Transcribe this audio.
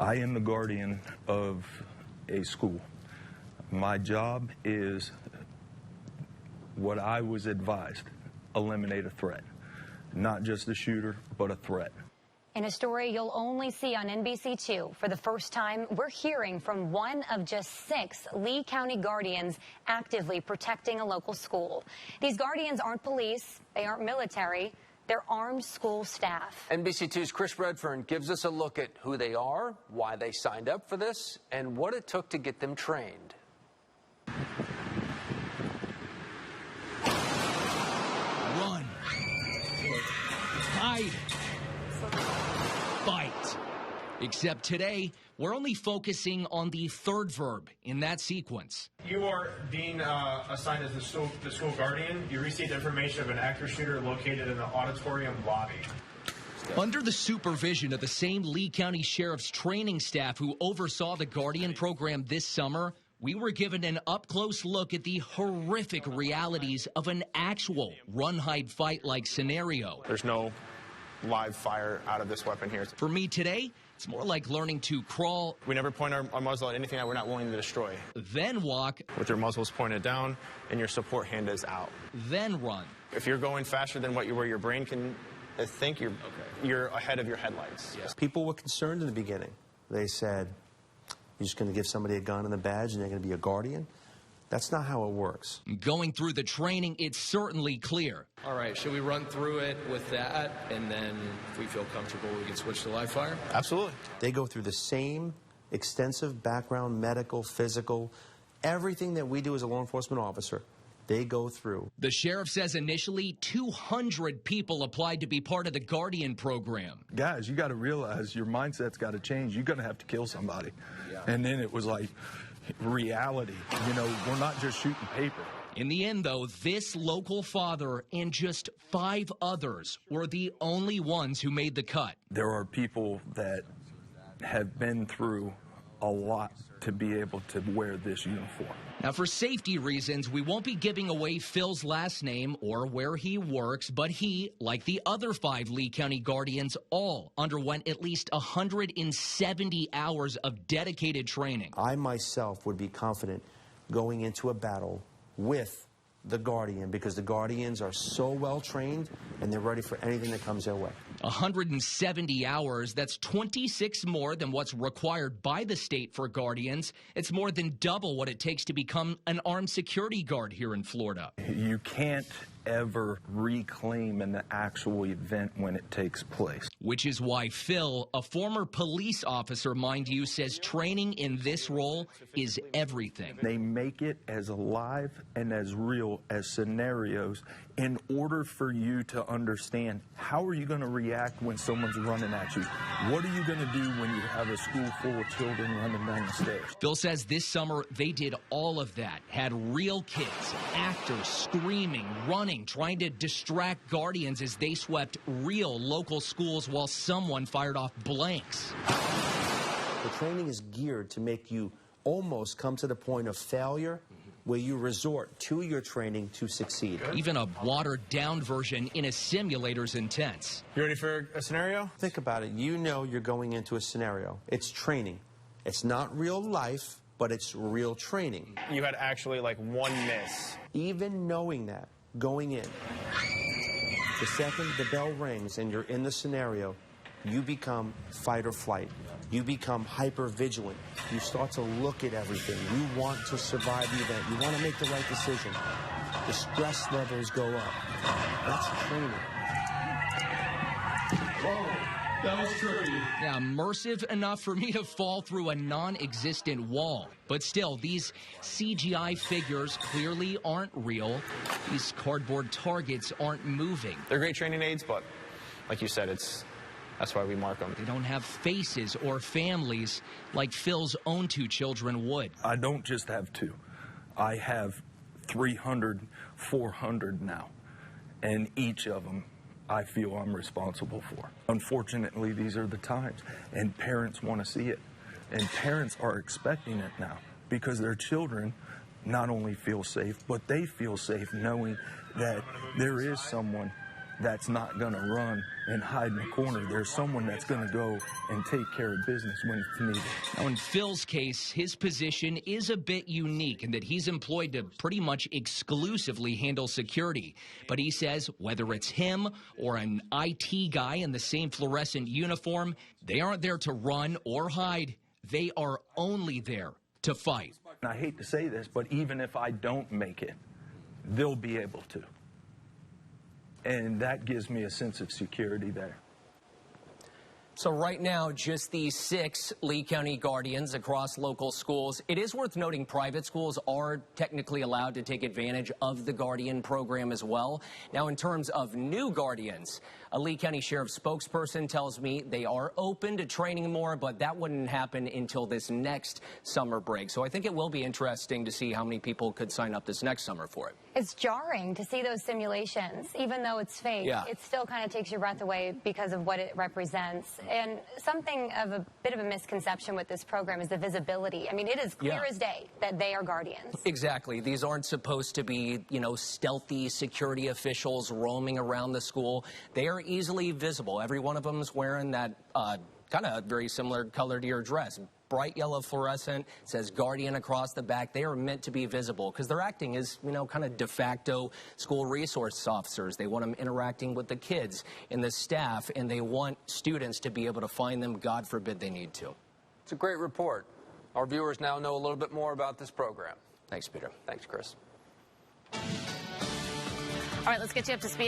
I am the guardian of a school. My job is what I was advised: eliminate a threat. Not just a shooter, but a threat. In a story you'll only see on NBC2, for the first time, we're hearing from one of just 6 Lee County guardians actively protecting a local school. These guardians aren't police, they aren't military, they're armed school staff. NBC2's Chris Redfearn gives us a look at who they are, why they signed up for this, and what it took to get them trained. Run. Hide. Fight. Except today, we're only focusing on the third verb in that sequence. You are being assigned as the school guardian. You received information of an active shooter located in the auditorium lobby. Under the supervision of the same Lee County Sheriff's training staff who oversaw the Guardian program this summer, we were given an up-close look at the horrific realities of an actual run-hide-fight-like scenario. There's no live fire out of this weapon here. For me today, it's more like learning to crawl. We never point our muzzle at anything that we're not willing to destroy. Then walk. With your muzzles pointed down and your support hand is out. Then run. If you're going faster than where your brain can think, you're ahead of your headlights. Yes. People were concerned in the beginning. They said, you're just going to give somebody a gun and a badge and they're going to be a guardian? That's not how it works. Going through the training, it's certainly clear. All right, should we run through it with that, and then if we feel comfortable, we can switch to live fire? Absolutely. They go through the same extensive background, medical, physical, everything that we do as a law enforcement officer, they go through. The sheriff says initially 200 people applied to be part of the Guardian program. Guys, you got to realize your mindset's got to change. You're going to have to kill somebody. Yeah. And then it was like reality. You know, we're not just shooting paper. In the end, though, this local father and just 5 others were the only ones who made the cut. There are people that have been through a lot to be able to wear this uniform. Now, for safety reasons, we won't be giving away Phil's last name or where he works, but he, like the other 5 Lee County Guardians, all underwent at least 170 hours of dedicated training. I myself would be confident going into a battle with the Guardian because the Guardians are so well trained and they're ready for anything that comes their way. 170 hours, that's 26 more than what's required by the state for Guardians. It's more than double what it takes to become an armed security guard here in Florida. You can't ever reclaim an actual event when it takes place. Which is why Phil, a former police officer, mind you, says training in this role is everything. They make it as alive and as real as scenarios in order for you to understand how are you going to react when someone's running at you. What are you going to do when you have a school full of children running down the stairs? Phil says this summer they did all of that, had real kids, actors screaming, running, trying to distract Guardians as they swept real local schools while someone fired off blanks. The training is geared to make you almost come to the point of failure where you resort to your training to succeed. Even a watered-down version in a simulator's intense. You ready for a scenario? Think about it. You know you're going into a scenario. It's training. It's not real life, but it's real training. You had actually like one miss. Even knowing that, going in, the second the bell rings and you're in the scenario, you become fight or flight. You become hyper vigilant. You start to look at everything. You want to survive the event. You want to make the right decision. The stress levels go up. That's training. Whoa, that was tricky. Yeah, immersive enough for me to fall through a non-existent wall. But still, these CGI figures clearly aren't real. These cardboard targets aren't moving. They're great training aids, but like you said, that's why we mark them. They don't have faces or families like Phil's own 2 children would. I don't just have 2. I have 300, 400 now. And each of them I feel I'm responsible for. Unfortunately, these are the times. And parents want to see it. And parents are expecting it now because their children not only feel safe, but they feel safe knowing that there is someone that's not going to run and hide in a corner. There's someone that's going to go and take care of business when it's needed. Now, in Phil's case, his position is a bit unique in that he's employed to pretty much exclusively handle security. But he says whether it's him or an IT guy in the same fluorescent uniform, they aren't there to run or hide. They are only there to fight. And I hate to say this, but even if I don't make it, they'll be able to. And that gives me a sense of security there. So right now, just these 6 Lee County Guardians across local schools. It is worth noting private schools are technically allowed to take advantage of the Guardian program as well. Now, in terms of new Guardians, a Lee County Sheriff spokesperson tells me they are open to training more, but that wouldn't happen until this next summer break. So I think it will be interesting to see how many people could sign up this next summer for it. It's jarring to see those simulations, even though it's fake. Yeah. It still kind of takes your breath away because of what it represents. And something of a bit of a misconception with this program is the visibility. I mean, it is clear as day that they are guardians. Exactly. These aren't supposed to be, you know, stealthy security officials roaming around the school. They are easily visible. Every one of them is wearing that kind of very similar color to your dress. Bright yellow fluorescent, says Guardian across the back. They are meant to be visible because they're acting as, you know, kind of de facto school resource officers. They want them interacting with the kids and the staff, and they want students to be able to find them, God forbid they need to. It's a great report. Our viewers now know a little bit more about this program. Thanks, Peter. Thanks, Chris. All right, let's get you up to speed.